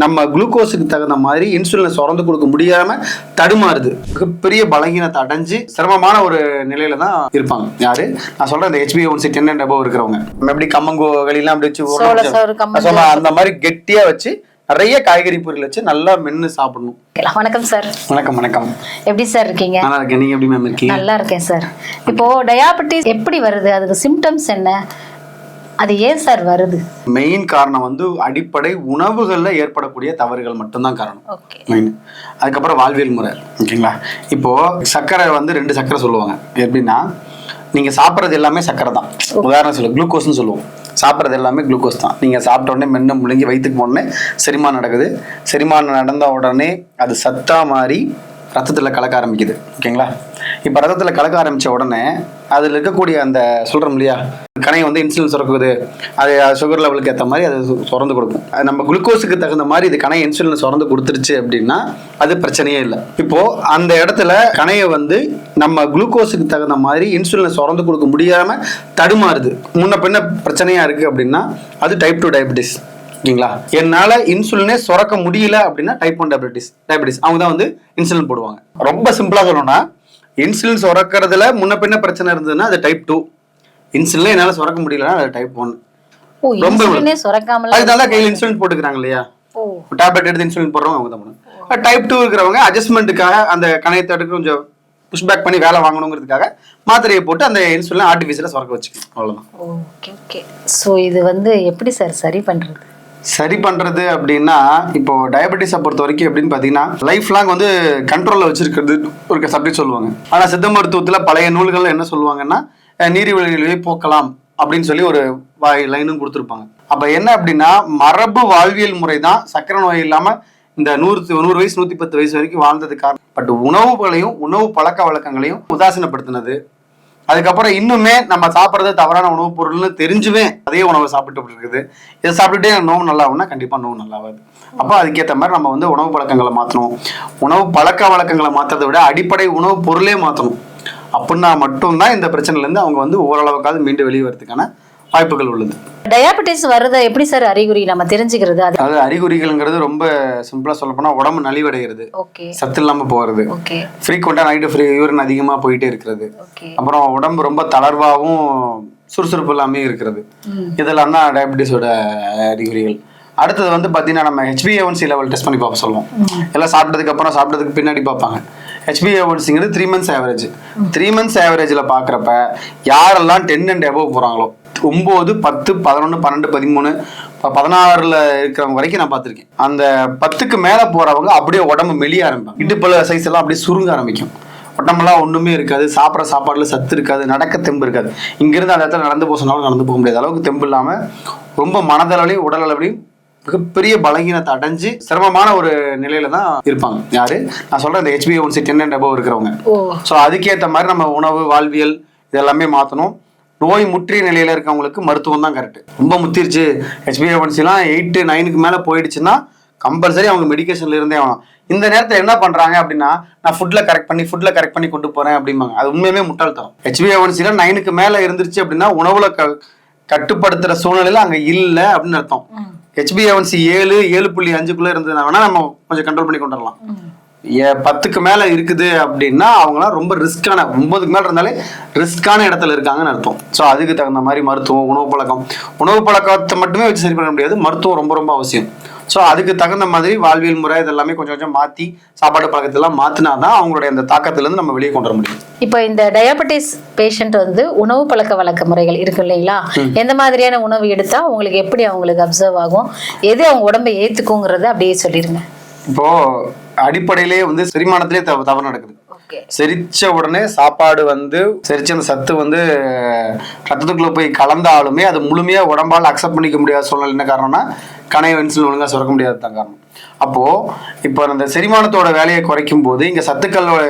நம்ம குளுக்கோஸுக்கு தகுந்த மாதிரி இன்சுலினை சுரந்து கொடுக்க முடியாம தடுமாறுது. மிகப்பெரிய பலகீனத்தை அடைஞ்சு சிரமமான ஒரு நிலையில தான் இருப்பாங்க. யாரு நான் சொல்றேன், இந்த HbA1c 10 and above இருக்கிறவங்க. எப்படி கம்மங்கோகளிலாம் அப்படி வச்சு அந்த மாதிரி கெட்டியா வச்சு நிறைய காய்கறி பொருள் வச்சு நல்லா மென்னு சாப்பிடணும். வணக்கம் சார். வணக்கம். வணக்கம். எப்படி சார் இருக்கீங்க? நல்லா இருக்கேன். நீங்க எப்படி மேம் இருக்கீங்க? நல்லா இருக்கேன் சார். இப்போ டயாபெட்டிஸ் எப்படி வருது, அதுக்கு சிம்டம்ஸ் என்ன, அது ஏன் சார் வருது? மெயின் காரணம் வந்து அடிப்படை உணவுகள்ல ஏற்படக்கூடிய தவறுகள் மட்டும்தான் காரணம். மெயின். அதுக்கப்புறம் வாழ்வியல் முறை. ஓகேங்களா? இப்போ சர்க்கரை வந்து 2 சர்க்கரை சொல்லுவாங்க. எப்படின்னா நீங்க சாப்பிட்றது எல்லாமே சர்க்கரை தான். உதாரணம் சொல்லுங்க, குளுக்கோஸ்ன்னு சொல்லுவோம். சாப்பிட்றது எல்லாமே குளுக்கோஸ் தான். நீங்கள் சாப்பிட்ட உடனே மென்ன முழுங்கி வயிற்றுக்கு போனே செரிமானம் நடக்குது. செரிமானம் நடந்த உடனே அது சத்தா மாறி ரத்தத்தில் கலக்க ஆரம்பிக்குது. ஓகேங்களா? இப்போ ரத்தத்தில் கலக்க ஆரம்பித்த உடனே அதில் இருக்கக்கூடிய அந்த சொல்கிறோம் இல்லையா, கணையை வந்து இன்சுலின் சுரக்குது. அது சுகர் லெவலுக்கு ஏற்ற மாதிரி அது சுரந்து கொடுக்கும். அது நம்ம குளுக்கோஸுக்கு தகுந்த மாதிரி இது கணையை இன்சுலின் சுரந்து கொடுத்துருச்சு அப்படின்னா அது பிரச்சனையே இல்லை. இப்போது அந்த இடத்துல கணையை வந்து நம்ம குளுக்கோஸுக்கு தகுந்த மாதிரி இன்சுலினை சுரந்து கொடுக்க முடியாமல் தடுமாறுது. முன்ன பின்ன பிரச்சனையாக இருக்குது அப்படின்னா அது டைப் 2 டயபெட்டிஸ். ஓகேங்களா? என்னால் இன்சுலினே சுரக்க முடியல அப்படின்னா டைப் 1 டயபெட்டிஸ் அவங்க தான் வந்து இன்சுலின் போடுவாங்க. ரொம்ப சிம்பிளாக சொல்லணும்னா, இன்சுலின் சுரக்கிறதுல முன்ன பின்ன பிரச்சனை இருந்ததுன்னா அது டைப் 2. இன்சுலின் என்னால் சுரக்க முடியலன்னா அது டைப் 1. ரொம்ப அதுதான் கையில் இன்சுலின் போட்டுக்கிறாங்க இல்லையா, டேப்லெட் எடுத்து இன்சுலின் போடுறவங்க அவங்க தான் பண்ணுவாங்க. டைப் 2 இருக்கிறவங்க அட்ஜஸ்ட்மெண்ட்டுக்காக அந்த கணையத்தை எடுக்க கொஞ்சம் புஷ்பேக் பண்ணி வேலை வாங்கணுங்கிறதுக்காக மாத்திரையை போட்டு அந்த இன்சுலின் ஆர்டிஃபிஷியலாக சுரக்க வச்சுக்கணும். அவ்வளோதான். ஓகே. ஸோ இது வந்து எப்படி சார் சரி பண்ணுறது அப்படின்னா, இப்போ டயபெட்டிஸை பொறுத்த வரைக்கும் எப்படின்னு பார்த்தீங்கன்னா லைஃப் லாங் வந்து கண்ட்ரோலில் வச்சிருக்கிறது ஒரு சப்ஜெக்ட் சொல்லுவாங்க. ஆனால் சித்த மருத்துவத்தில் பழைய நூல்கள் என்ன சொல்லுவாங்கன்னா நீரிழிவை போக்கலாம் அப்படின்னு சொல்லி ஒரு லைனும் கொடுத்துருப்பாங்க. அப்போ என்ன அப்படின்னா மரபு வாழ்வியல் முறை தான் சக்கரை நோய் இல்லாமல் இந்த 100 வயசு 110 வயசு வரைக்கும் வாழ்ந்தது காரணம். பட் உணவுகளையும் உணவு பழக்க வழக்கங்களையும் உதாசீனப்படுத்தினது. அதுக்கப்புறம் இன்னுமே நம்ம சாப்பிட்றது தவறான உணவுப் பொருள்னு தெரிஞ்சுவே அதே உணவை சாப்பிட்டு இருக்குது. இதை சாப்பிட்டுட்டே நோவு நல்லா ஆகும்னா கண்டிப்பாக நோவு நல்லாவாது. அப்போ அதுக்கேற்ற மாதிரி நம்ம வந்து உணவு பழக்கங்களை மாற்றணும். உணவு பழக்க வழக்கங்களை மாற்றதை விட அடிப்படை உணவு பொருளே மாற்றணும். அப்படின்னா மட்டும்தான் இந்த பிரச்சனையிலேருந்து அவங்க வந்து ஓரளவுக்காவது மீண்டு வெளியே வரதுக்கான வாய்ப்புகள் உள்ளது. டயாபெட்டிஸ் வர்றத எப்படி சார் அறிகுறி நம்ம தெரிஞ்சுக்கிறது? அதாவது அறிகுறிகள்ங்கிறது ரொம்ப சிம்பிளா சொல்ல போனா உடம்பு நலிவடைகிறது, சத்து இல்லாம போறது, ஃப்ரீக்வெண்டா நைட்டு யூரின் அதிகமா போயிட்டே இருக்கிறது, அப்புறம் உடம்பு ரொம்ப தளர்வாகவும் சுறுசுறுப்பு இல்லாமே இருக்கிறது. இதெல்லாம் தான் டயபெட்டிஸோட அறிகுறிகள். அடுத்தது வந்து பார்த்தீங்கன்னா நம்ம HbA1c லெவல் டெஸ்ட் பண்ணி பார்ப்போம் சொல்லுவோம். எல்லாம் சாப்பிட்டதுக்கு பின்னாடி பார்ப்பாங்க. HbA1cங்கிறது 3 months ஆவரேஜ். 3 months ஆவரேஜில் பார்க்குறப்ப யாரெல்லாம் 10 and above போகிறாங்களோ 9, 10, 11, 12, 13, 16 இருக்கிறவங்க வரைக்கும் நான் பார்த்துருக்கேன். அந்த 10க்கு மேலே போகிறவங்க அப்படியே உடம்பு மெலிய ஆரம்பிப்பாங்க. இடுப்புல சைஸ் எல்லாம் அப்படியே சுருங்க ஆரம்பிக்கும். உடம்பெல்லாம் ஒன்றுமே இருக்காது. சாப்பிட்ற சாப்பாடுல சத்து இருக்காது. நடக்க தெம்பு இருக்காது. இங்கிருந்து அந்த இடத்துல நடந்து போக சொன்னாலும் நடந்து போக முடியாத அளவுக்கு தெம்பு இல்லாமல் ரொம்ப மனதளவிலையும் உடல் அளவிலையும் மிகப்பெரிய பலகீனத்தை அடைஞ்சு சிரமமான ஒரு நிலையில தான் இருப்பாங்க. யாரு நான் சொல்றேன், இந்த HbA1c 10 and above இருக்கிறவங்க. ஸோ அதுக்கேற்ற மாதிரி நம்ம உணவு வாழ்வியல் இதெல்லாமே மாற்றணும். நோய் முற்றிய நிலையில இருக்கவங்களுக்கு மருத்துவம் தான் கரெக்ட். ரொம்ப முத்திருச்சு HbA1cலாம் 8, 9க்கு மேல போயிடுச்சுன்னா கம்பல்சரி அவங்க மெடிக்கேஷன்ல இருந்தே ஆகணும். இந்த நேரத்தில் என்ன பண்றாங்க அப்படின்னா, நான் ஃபுட்ல கரெக்ட் பண்ணி கொண்டு போறேன் அப்படிம்பாங்க. அது உண்மையுமே முட்டாள்தனம். HbA1cலாம் 9க்கு மேல இருந்துருச்சு அப்படின்னா உணவுல கட்டுப்படுத்துற சூழ்நிலையில அங்க இல்லை அப்படின்னு அர்த்தம். HbA1c 7.5 இருந்ததுனா வேணா நம்ம கொஞ்சம் கண்ட்ரோல் பண்ணி கொண்டு வரலாம். 10க்கு மேல இருக்குது அப்படின்னா அவங்களாம் ரொம்ப ரிஸ்கான, 9க்கு மேல இருந்தாலே ரிஸ்கான இடத்துல இருக்காங்கன்னு அர்த்தம். ஸோ அதுக்கு தகுந்த மாதிரி மருத்துவம், உணவு பழக்கத்தை மட்டுமே வச்சு சரி பண்ண முடியாது. மருத்துவம் ரொம்ப ரொம்ப அவசியம். ஸோ அதுக்கு தகுந்த மாதிரி வாழ்வியல் முறை இதெல்லாமே கொஞ்சம் கொஞ்சம் மாற்றி சாப்பாடு பழக்கத்தெல்லாம் மாற்றினா தான் அவங்களுடைய அந்த தாக்கத்திலேருந்து நம்ம வெளியே கொண்டு வர முடியும். இப்போ இந்த டயாபெட்டிஸ் பேஷண்ட் வந்து உணவு பழக்க வழக்க முறைகள் இருக்கு இல்லைங்களா, எந்த மாதிரியான உணவு எடுத்தா உங்களுக்கு எப்படி அவங்களுக்கு அப்சர்வ் ஆகும், எது அவங்க உடம்பை ஏற்றுக்குங்கிறத அப்படியே சொல்லிடுங்க. இப்போ அடிப்படையிலேயே வந்து செரிமானத்திலே தவறு நடக்குது. செரிச்ச உடனே சாப்பாடு வந்து செரிச்ச அந்த சத்து வந்து ரத்தத்துக்குள்ள போய் கலந்தாலுமே அது முழுமையா உடம்பால் அக்செப்ட் பண்ணிக்க முடியாத சூழ்நிலை. என்ன காரணம்னா கணைய இன்சுலின் ஒழுங்கா சுரக்க முடியாது தான் காரணம். அப்போ இப்போ அந்த செரிமானத்தோட வேலையை குறைக்கும் போது இங்க சத்துக்களோட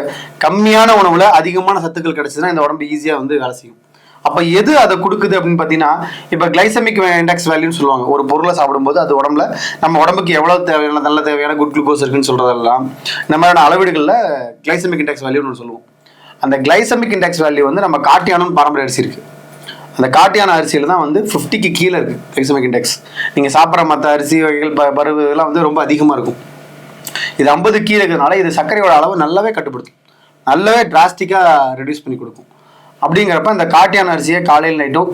கம்மியான உணவுல அதிகமான சத்துக்கள் கிடைச்சதுன்னா இந்த உடம்பு ஈஸியா வந்து வேலை செய்யும். அப்போ எது அதை கொடுக்குது அப்படின்னு பார்த்தீங்கன்னா, இப்போ கிளைசமிக் இண்டெக்ஸ் வேல்யூன்னு சொல்லுவாங்க. ஒரு பொருளை சாப்பிடும்போது அது உடம்புல நம்ம உடம்புக்கு எவ்வளோ தேவையான நல்ல தேவையான குட் குளுக்கோஸ் இருக்குன்னு சொல்றதெல்லாம் நம்மளோட அளவீடுகளில் கிளைசமிக் இண்டெக்ஸ் வேல்யூன்னு சொல்லுவோம். அந்த கிளைசமிக் இண்டெக்ஸ் வேல்யூ வந்து நம்ம காட்டியானோன்னு பாரம்பரிய அரிசி இருக்கு. அந்த காட்டு யானை அரிசியில் தான் வந்து 50க்கு கீழே இருக்குது கிளைசமிக் இண்டெக்ஸ். நீங்கள் சாப்பிட்ற மற்ற அரிசி வகைகள் பருவு இதெல்லாம் வந்து ரொம்ப அதிகமாக இருக்கும். இது 50 கீழே இருக்கிறதுனால இது சர்க்கரையோட அளவு நல்லாவே கட்டுப்படுத்தும், நல்லாவே டிராஸ்டிக்காக ரெடியூஸ் பண்ணி கொடுக்கும். அப்படிங்கிறப்ப இந்த காட்டு யானை அரிசியை காலையில் நைட்டும்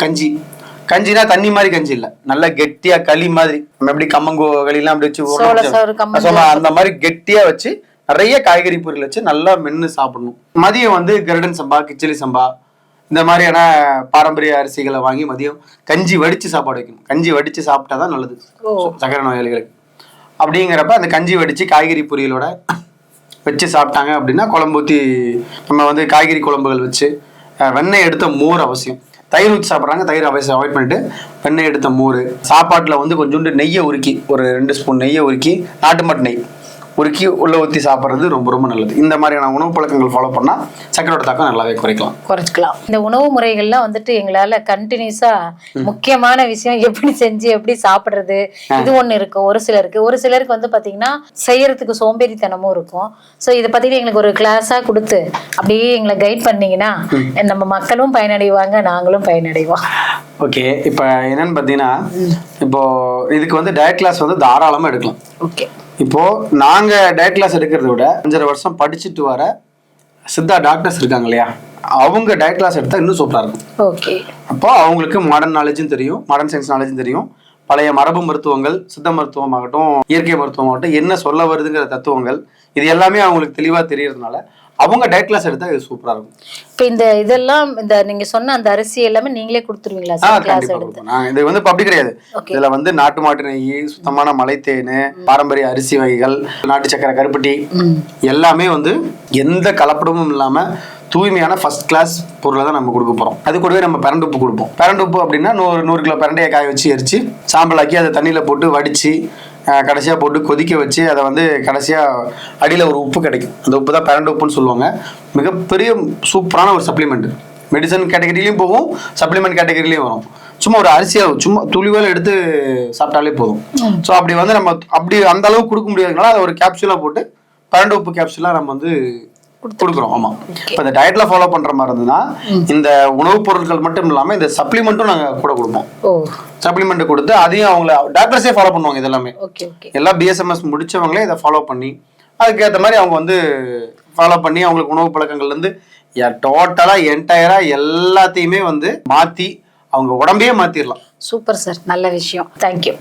கஞ்சினா தண்ணி மாதிரி கஞ்சி இல்லை, நல்லா கெட்டியா களி மாதிரி, நம்ம எப்படி கம்மங்கோ களிலாம் அப்படி வச்சு அந்த மாதிரி கெட்டியா வச்சு நிறைய காய்கறி பொருள் வச்சு நல்லா மென்று சாப்பிடணும். மதியம் வந்து கருடன் சம்பா, கிச்சலி சம்பா இந்த மாதிரியான பாரம்பரிய அரிசிகளை வாங்கி மதியம் கஞ்சி வடிச்சு சாப்பாடு வைக்கணும். கஞ்சி வடிச்சு சாப்பிட்டாதான் நல்லது சக்கரை நோயாளிகளுக்கு. அப்படிங்கிறப்ப அந்த கஞ்சி வடிச்சு காய்கறி பொரியலோட வச்சு சாப்பிட்டாங்க அப்படின்னா, குழம்பு ஊற்றி நம்ம வந்து காய்கறி குழம்புகள் வச்சு வெண்ணெய் எடுத்த மோர் அவசியம். தயிர் ஊற்றி சாப்பிட்றாங்க, தயிர் அவசியம் அவாய்ட் பண்ணிட்டு வெண்ணெய் எடுத்த மோர். சாப்பாட்டில் வந்து கொஞ்சோண்டு நெய்யை உருக்கி, ஒரு 2 ஸ்பூன் நெய்யை உருக்கி, நாட்டு மாட்டு நெய் உருக்கி உள்ள ஊற்றி சாப்பிட்றது ரொம்ப ரொம்ப நல்லது. இந்த மாதிரியான உணவு பழக்கங்கள் ஃபாலோ பண்ணால் சக்கரோட தாக்கம் நல்லாவே குறைக்கலாம். இந்த உணவு முறைகள்லாம் வந்துட்டு எங்களால் கண்டினியூஸாக முக்கியமான விஷயம் எப்படி செஞ்சு எப்படி சாப்பிட்றது இது ஒன்று இருக்கும். ஒரு சிலருக்கு வந்து பார்த்தீங்கன்னா செய்யறதுக்கு சோம்பேறித்தனமும் இருக்கும். ஸோ இதை பார்த்தீங்கன்னா எங்களுக்கு ஒரு கிளாஸாக கொடுத்து அப்படியே எங்களை கைட் பண்ணீங்கன்னா நம்ம மக்களும் பயனடைவாங்க, நாங்களும் பயனடைவோம். ஓகே, இப்போ என்னன்னு பார்த்தீங்கன்னா, இப்போ இதுக்கு வந்து டயட் கிளாஸ் வந்து தாராளமாக எடுக்கலாம். ஓகே, இப்போ நாங்க டயட் கிளாஸ் எடுக்கிறத விட 5.5 வருஷம் படிச்சுட்டு வர சித்தா டாக்டர்ஸ் இருக்காங்க இல்லையா, அவங்க டயட் கிளாஸ் எடுத்தா இன்னும் சூப்பரா இருக்கும். ஓகே, அப்போ அவங்களுக்கு மாடர்ன் நாலேஜும் தெரியும், மாடர்ன் சயின்ஸ் நாலேஜும் தெரியும், பழைய மரபு மருத்துவங்கள், சித்த மருத்துவம் ஆகட்டும், இயற்கை மருத்துவம் ஆகட்டும், என்ன சொல்ல வருதுங்கிற தத்துவங்கள் இது எல்லாமே அவங்களுக்கு தெளிவா தெரியறதுனால அவங்க டயட் கிளாஸ் எடுத்தா இது சூப்பரா இருக்கும். இப்போ இதெல்லாம் நீங்க சொன்ன அந்த அரிசி எல்லாமே நீங்களே கொடுத்துருவீங்களா? இது வந்து அப்படி கிடையாது. இதுல வந்து நாட்டு மாட்டு நெய், சுத்தமான மலைத்தேனு, பாரம்பரிய அரிசி வகைகள், நாட்டு சக்கரை, கருப்பட்டி எல்லாமே வந்து எந்த கலப்படமும் இல்லாம தூய்மையான ஃபர்ஸ்ட் கிளாஸ் பொருளை தான் நம்ம கொடுக்க போறோம். அது கூடவே நம்ம பிரண்டுப்பு கொடுப்போம். பிரண்டுப்பு அப்படின்னா 100 கிலோ பிரண்டையை காய வச்சு எரிச்சு சாம்பலாக்கி அதை தண்ணியில போட்டு வடிச்சு கடைசியாக போட்டு கொதிக்க வச்சு அதை வந்து கடைசியாக அடியில் ஒரு உப்பு கிடைக்கும். அந்த உப்பு தான் பிரண்டு உப்புன்னு சொல்லுவாங்க. மிகப்பெரிய சூப்பரான ஒரு சப்ளிமெண்ட். மெடிசன் கேட்டகரியிலையும் போகும், சப்ளிமெண்ட் கேட்டகரியிலையும் வரும். சும்மா ஒரு அரிசியை சும்மா துளிவேல எடுத்து சாப்பிட்டாலே போதும். ஸோ அப்படி வந்து நம்ம அப்படி அந்த அளவுக்கு கொடுக்க முடியாதுனால அதை ஒரு கேப்சூலாக போட்டு பிரண்டு உப்பு கேப்சூலாக நம்ம வந்து கொடுக்குறோம். ஆமா, இப்போ இந்த டயட்ல ஃபாலோ பண்ற மாதிரி இருந்ததுன்னா இந்த உணவுப் பொருட்கள் மட்டும் இல்லாம இந்த சப்ளிமெண்ட்டும் நாங்க கூட கொடுப்போம். சப்ளிமெண்ட் கொடுத்து அதையும் அவங்கள டாக்டர்ஸே ஃபாலோ பண்ணுவாங்க. இது எல்லாமே எல்லா BSMS முடிச்சவங்களே இதை ஃபாலோ பண்ணி அதுக்கேற்ற மாதிரி அவங்க வந்து ஃபாலோ பண்ணி அவங்களுக்கு உணவு பழக்கங்கள்ல இருந்து டோட்டலா என்டையரா எல்லாத்தையுமே வந்து மாத்தி அவங்க உடம்பையே மாத்திரலாம். சூப்பர் சார், நல்ல விஷயம். தேங்க்யூ.